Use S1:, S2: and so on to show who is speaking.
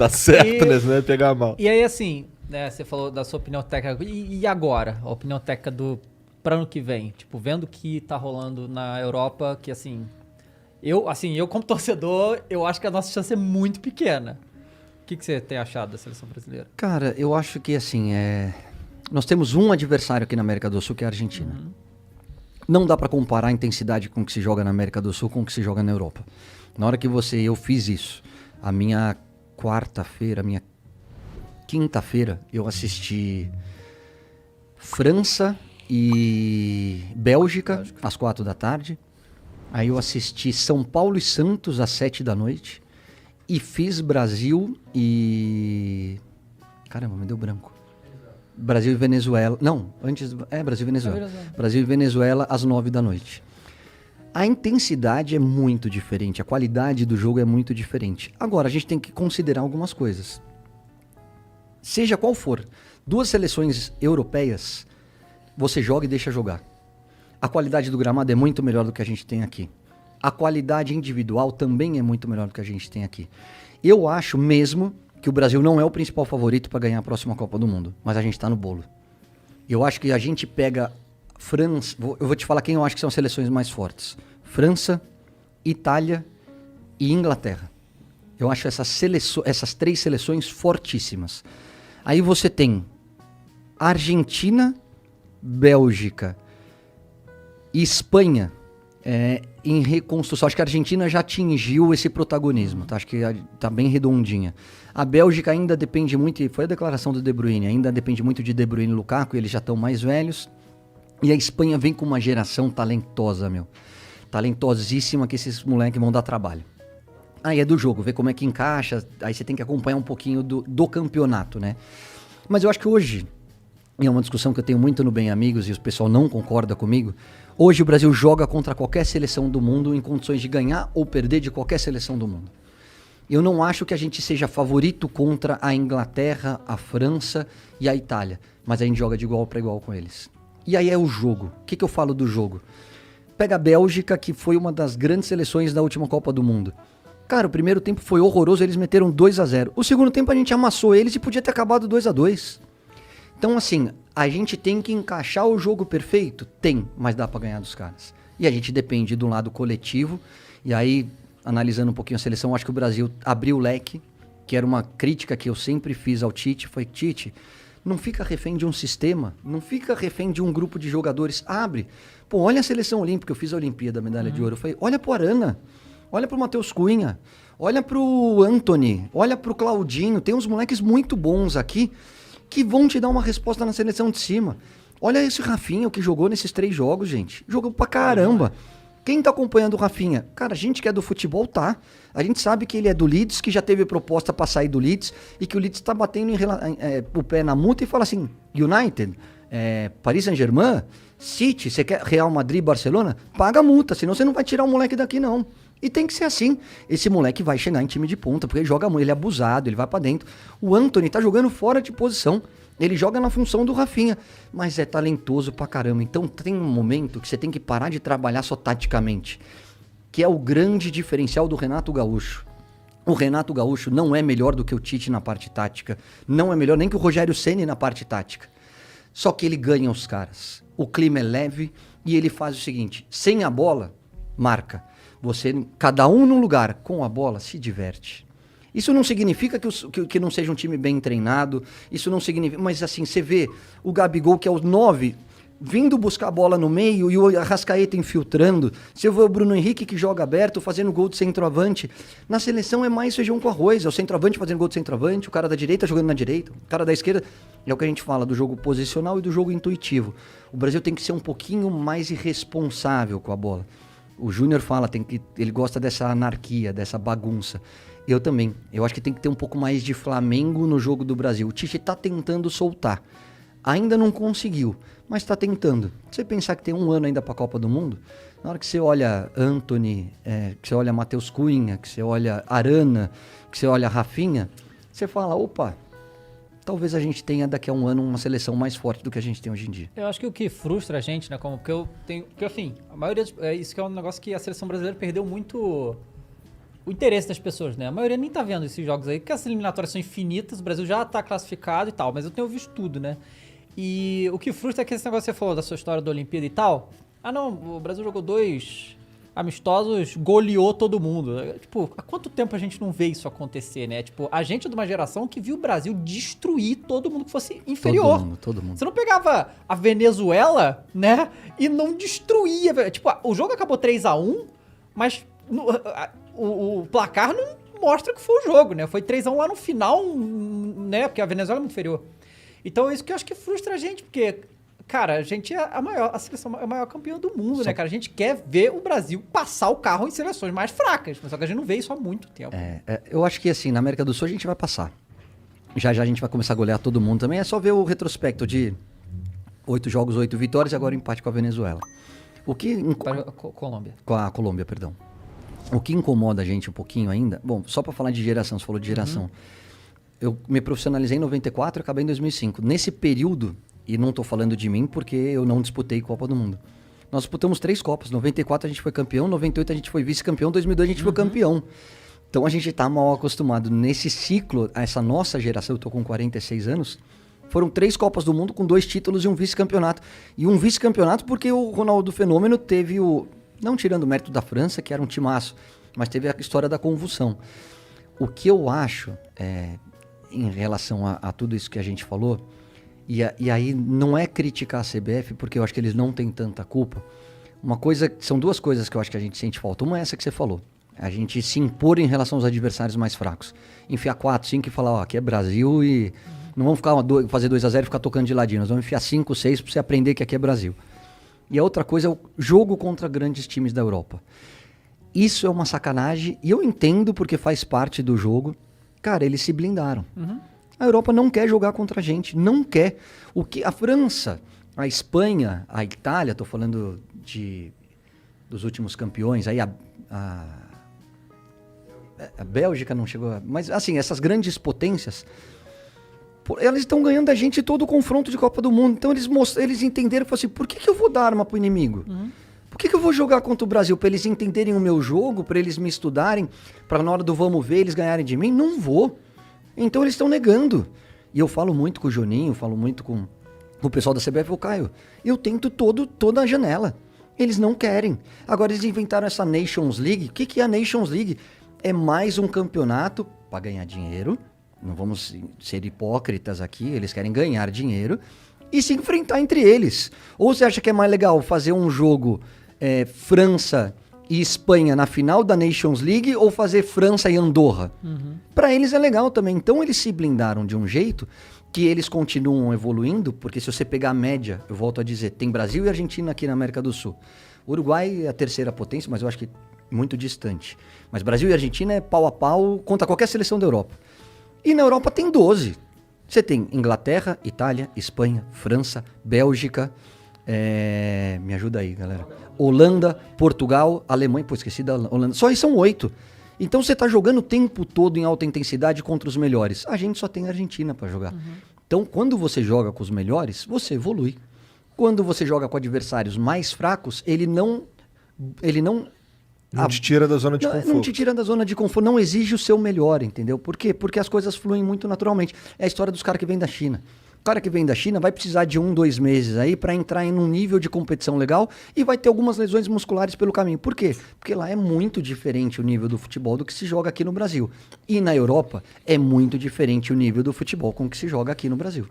S1: Tá certo, né? Você vai pegar mal.
S2: E aí, assim, né, você falou da sua opinião técnica. E agora? A opinião técnica para ano que vem? Tipo, vendo o que tá rolando na Europa, que assim... Eu como torcedor, eu acho que a nossa chance é muito pequena. O que você tem achado da seleção brasileira?
S3: Cara, eu acho que assim, nós temos um adversário aqui na América do Sul, que é a Argentina. Não dá pra comparar a intensidade com o que se joga na América do Sul com o que se joga na Europa. Na hora que eu fiz isso, a minha quinta-feira, eu assisti França e Bélgica, às 4 da tarde. Aí eu assisti São Paulo e Santos às 7 da noite. E fiz Brasil e... Caramba, me deu branco. Brasil e Venezuela. Não, antes... Brasil e Venezuela. Brasil e Venezuela às 9 da noite. A intensidade é muito diferente. A qualidade do jogo é muito diferente. Agora, a gente tem que considerar algumas coisas. Seja qual for, 2 seleções europeias, você joga e deixa jogar. A qualidade do gramado é muito melhor do que a gente tem aqui. A qualidade individual também é muito melhor do que a gente tem aqui. Eu acho mesmo que o Brasil não é o principal favorito para ganhar a próxima Copa do Mundo, mas a gente está no bolo. Eu acho que a gente pega França... Eu vou te falar quem eu acho que são as seleções mais fortes. França, Itália e Inglaterra. Eu acho essas 3 seleções fortíssimas. Aí você tem Argentina, Bélgica e Espanha em reconstrução. Acho que a Argentina já atingiu esse protagonismo, tá? Acho que tá bem redondinha. A Bélgica ainda depende muito, e foi a declaração do De Bruyne, ainda depende muito de De Bruyne e Lukaku, eles já estão mais velhos. E a Espanha vem com uma geração talentosa, talentosíssima, que esses moleques vão dar trabalho. Aí é do jogo, ver como é que encaixa, aí você tem que acompanhar um pouquinho do campeonato, né? Mas eu acho que hoje, e é uma discussão que eu tenho muito no Bem Amigos, e o pessoal não concorda comigo, hoje o Brasil joga contra qualquer seleção do mundo em condições de ganhar ou perder de qualquer seleção do mundo. Eu não acho que a gente seja favorito contra a Inglaterra, a França e a Itália, mas a gente joga de igual para igual com eles. E aí é o jogo. O que eu falo do jogo? Pega a Bélgica, que foi uma das grandes seleções da última Copa do Mundo. Cara, o primeiro tempo foi horroroso, eles meteram 2-0. O segundo tempo a gente amassou eles e podia ter acabado 2-2. Então, assim, a gente tem que encaixar o jogo perfeito? Tem, mas dá pra ganhar dos caras. E a gente depende do lado coletivo. E aí, analisando um pouquinho a seleção, acho que o Brasil abriu o leque, que era uma crítica que eu sempre fiz ao Tite. Foi, Tite, não fica refém de um sistema, não fica refém de um grupo de jogadores. Abre. Pô, olha a seleção olímpica, eu fiz a Olimpíada, a medalha de ouro. Eu falei, olha pro Arana, olha pro Matheus Cunha, olha pro Antony, olha pro Claudinho. Tem uns moleques muito bons aqui que vão te dar uma resposta na seleção de cima. Olha esse Rafinha, o que jogou nesses 3 jogos, gente. Jogou pra caramba. Quem tá acompanhando o Rafinha? Cara, a gente que é do futebol, tá. A gente sabe que ele é do Leeds, que já teve proposta pra sair do Leeds, e que o Leeds tá batendo o pé na multa e fala assim, United, Paris Saint-Germain, City, você quer Real Madrid, Barcelona? Paga a multa, senão você não vai tirar o moleque daqui, não. E tem que ser assim. Esse moleque vai chegar em time de ponta, porque ele joga muito, ele é abusado, ele vai pra dentro. O Antony tá jogando fora de posição. Ele joga na função do Rafinha, mas é talentoso pra caramba. Então tem um momento que você tem que parar de trabalhar só taticamente, que é o grande diferencial do Renato Gaúcho. O Renato Gaúcho não é melhor do que o Tite na parte tática, não é melhor nem que o Rogério Ceni na parte tática. Só que ele ganha os caras. O clima é leve e ele faz o seguinte, sem a bola, marca. Você, cada um num lugar, com a bola, se diverte. Isso não significa que não seja um time bem treinado, isso não significa... Mas assim, você vê o Gabigol, que é o 9, vindo buscar a bola no meio e o Arrascaeta infiltrando. Você vê o Bruno Henrique, que joga aberto, fazendo gol de centroavante. Na seleção é mais feijão com arroz, é o centroavante fazendo gol de centroavante, o cara da direita jogando na direita, o cara da esquerda... É o que a gente fala do jogo posicional e do jogo intuitivo. O Brasil tem que ser um pouquinho mais irresponsável com a bola. O Júnior fala, ele gosta dessa anarquia, dessa bagunça. Eu também. Eu acho que tem que ter um pouco mais de Flamengo no jogo do Brasil. O Tite tá tentando soltar. Ainda não conseguiu, mas tá tentando. Se você pensar que tem 1 ano ainda pra Copa do Mundo, na hora que você olha Antony, que você olha Matheus Cunha, que você olha Arana, que você olha Rafinha, você fala, opa, talvez a gente tenha daqui a 1 ano uma seleção mais forte do que a gente tem hoje em dia.
S2: Eu acho que o que frustra a gente, né, porque assim, a maioria, isso que é um negócio que a seleção brasileira perdeu muito o interesse das pessoas, né? A maioria nem tá vendo esses jogos aí, porque as eliminatórias são infinitas, o Brasil já tá classificado e tal, mas eu tenho visto tudo, né? E o que frustra é que esse negócio que você falou da sua história da Olimpíada e tal. Ah, não, o Brasil jogou 2 amistosos, goleou todo mundo. Tipo, há quanto tempo a gente não vê isso acontecer, né? Tipo, a gente é de uma geração que viu o Brasil destruir todo mundo que fosse inferior.
S3: Todo mundo.
S2: Você não pegava a Venezuela, né? E não destruía. Tipo, o jogo acabou 3-1, mas o placar não mostra que foi o jogo, né? Foi 3-1 lá no final, né? Porque a Venezuela é muito inferior. Então é isso que eu acho que frustra a gente, porque, cara, a gente é a seleção é a maior campeã do mundo, né, cara? A gente quer ver o Brasil passar o carro em seleções mais fracas, mas só que a gente não vê isso há muito tempo.
S3: Eu acho que, assim, na América do Sul a gente vai passar. Já a gente vai começar a golear todo mundo também. É só ver o retrospecto de 8 jogos, 8 vitórias e agora o empate com a Venezuela.
S2: Colômbia.
S3: Com a Colômbia, perdão. O que incomoda a gente um pouquinho ainda... Bom, só pra falar de geração, você falou de geração. Eu me profissionalizei em 94 e acabei em 2005. Nesse período, e não tô falando de mim porque eu não disputei Copa do Mundo. Nós disputamos 3 Copas. 94 a gente foi campeão, 98 a gente foi vice-campeão, 2002 a gente foi campeão. Então a gente tá mal acostumado. Nesse ciclo, essa nossa geração, eu tô com 46 anos, foram 3 Copas do Mundo com 2 títulos e um vice-campeonato. E um vice-campeonato porque o Ronaldo Fenômeno teve o... Não tirando o mérito da França, que era um timaço, mas teve a história da convulsão. O que eu acho, em relação a tudo isso que a gente falou, e aí não é criticar a CBF, porque eu acho que eles não têm tanta culpa. São 2 coisas que eu acho que a gente sente falta. Uma é essa que você falou. A gente se impor em relação aos adversários mais fracos. Enfiar 4, 5 e falar, ó, aqui é Brasil e não vamos fazer 2-0 e ficar tocando de ladinho. Nós vamos enfiar 5, 6 pra você aprender que aqui é Brasil. E a outra coisa é o jogo contra grandes times da Europa. Isso é uma sacanagem e eu entendo porque faz parte do jogo. Cara, eles se blindaram. A Europa não quer jogar contra a gente, não quer. O que a França, a Espanha, a Itália, tô falando dos últimos campeões, aí a Bélgica não chegou, mas assim, essas grandes potências, elas estão ganhando a gente todo o confronto de Copa do Mundo. Então eles entenderam e falaram assim, por que eu vou dar arma pro inimigo? Por que eu vou jogar contra o Brasil? Para eles entenderem o meu jogo, para eles me estudarem, para na hora do vamos ver eles ganharem de mim? Não vou. Então eles estão negando. E eu falo muito com o Juninho, falo muito com o pessoal da CBF, o Caio. Eu tento toda a janela. Eles não querem. Agora eles inventaram essa Nations League. O que é a Nations League? É mais um campeonato para ganhar dinheiro. Não vamos ser hipócritas aqui, eles querem ganhar dinheiro e se enfrentar entre eles. Ou você acha que é mais legal fazer um jogo França e Espanha na final da Nations League ou fazer França e Andorra? Para eles é legal também. Então eles se blindaram de um jeito que eles continuam evoluindo, porque se você pegar a média, eu volto a dizer, tem Brasil e Argentina aqui na América do Sul. O Uruguai é a terceira potência, mas eu acho que muito distante. Mas Brasil e Argentina é pau a pau contra qualquer seleção da Europa. E na Europa tem 12. Você tem Inglaterra, Itália, Espanha, França, Bélgica, me ajuda aí, galera. Holanda, Portugal, Alemanha, esqueci da Holanda. Só aí são 8. Então você tá jogando o tempo todo em alta intensidade contra os melhores. A gente só tem a Argentina para jogar. Então quando você joga com os melhores, você evolui. Quando você joga com adversários mais fracos, ele não
S1: te tira da zona de conforto.
S3: Não te tira da zona de conforto, não exige o seu melhor, entendeu? Por quê? Porque as coisas fluem muito naturalmente. É a história dos caras que vêm da China. O cara que vem da China vai precisar de 1, 2 meses aí para entrar em um nível de competição legal e vai ter algumas lesões musculares pelo caminho. Por quê? Porque lá é muito diferente o nível do futebol do que se joga aqui no Brasil. E na Europa é muito diferente o nível do futebol com que se joga aqui no Brasil.